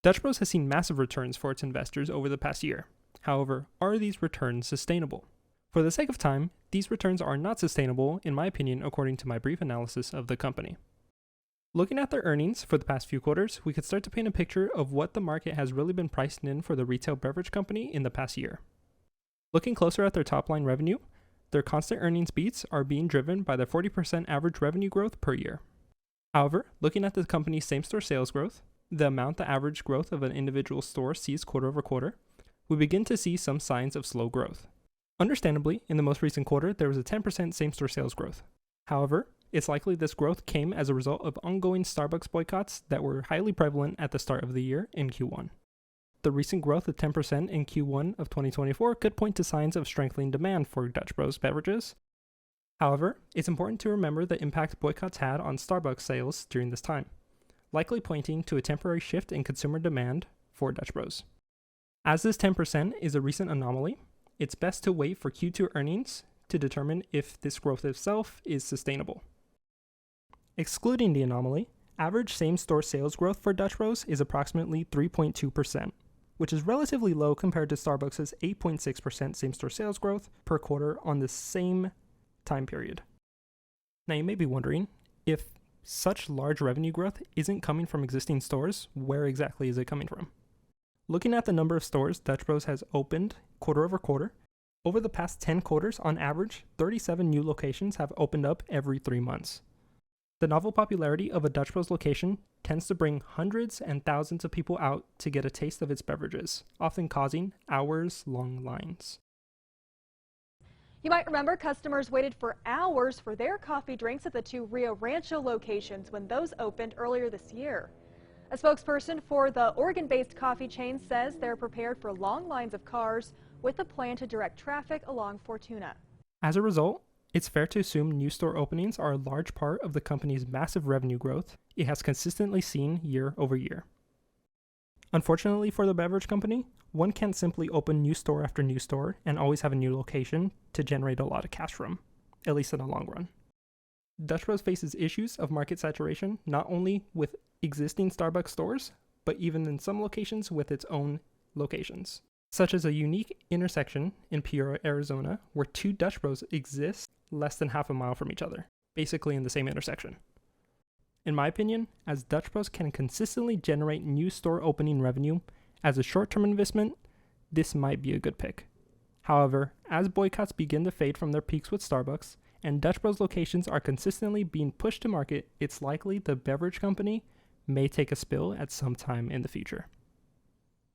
Dutch Bros has seen massive returns for its investors over the past year. However, are these returns sustainable? For the sake of time, these returns are not sustainable, in my opinion, according to my brief analysis of the company. Looking at their earnings for the past few quarters, we could start to paint a picture of what the market has really been priced in for the retail beverage company in the past year. Looking closer at their top-line revenue, their constant earnings beats are being driven by their 40% average revenue growth per year. However, looking at the company's same-store sales growth, the amount the average growth of an individual store sees quarter over quarter, we begin to see some signs of slow growth. Understandably, in the most recent quarter, there was a 10% same-store sales growth. However, it's likely this growth came as a result of ongoing Starbucks boycotts that were highly prevalent at the start of the year in Q1. The recent growth of 10% in Q1 of 2024 could point to signs of strengthening demand for Dutch Bros beverages. However, it's important to remember the impact boycotts had on Starbucks sales during this time, likely pointing to a temporary shift in consumer demand for Dutch Bros. As this 10% is a recent anomaly, it's best to wait for Q2 earnings to determine if this growth itself is sustainable. Excluding the anomaly, average same-store sales growth for Dutch Bros is approximately 3.2%, which is relatively low compared to Starbucks' 8.6% same-store sales growth per quarter on the same time period. Now you may be wondering, if such large revenue growth isn't coming from existing stores, where exactly is it coming from? Looking at the number of stores Dutch Bros has opened quarter over quarter, over the past 10 quarters, on average, 37 new locations have opened up every 3 months. The novel popularity of a Dutch Bros location tends to bring hundreds and thousands of people out to get a taste of its beverages, often causing hours-long lines. You might remember customers waited for hours for their coffee drinks at the 2 Rio Rancho locations when those opened earlier this year. A spokesperson for the Oregon-based coffee chain says they're prepared for long lines of cars with a plan to direct traffic along Fortuna. As a result, it's fair to assume new store openings are a large part of the company's massive revenue growth it has consistently seen year over year. Unfortunately for the beverage company, one can't simply open new store after new store and always have a new location to generate a lot of cash from, at least in the long run. Dutch Bros faces issues of market saturation not only with existing Starbucks stores, but even in some locations with its own locations, such as a unique intersection in Peoria, Arizona, where 2 Dutch Bros exist less than half a mile from each other, basically in the same intersection. In my opinion, as Dutch Bros can consistently generate new store opening revenue as a short-term investment, this might be a good pick. However, as boycotts begin to fade from their peaks with Starbucks, and Dutch Bros locations are consistently being pushed to market, it's likely the beverage company may take a spill at some time in the future.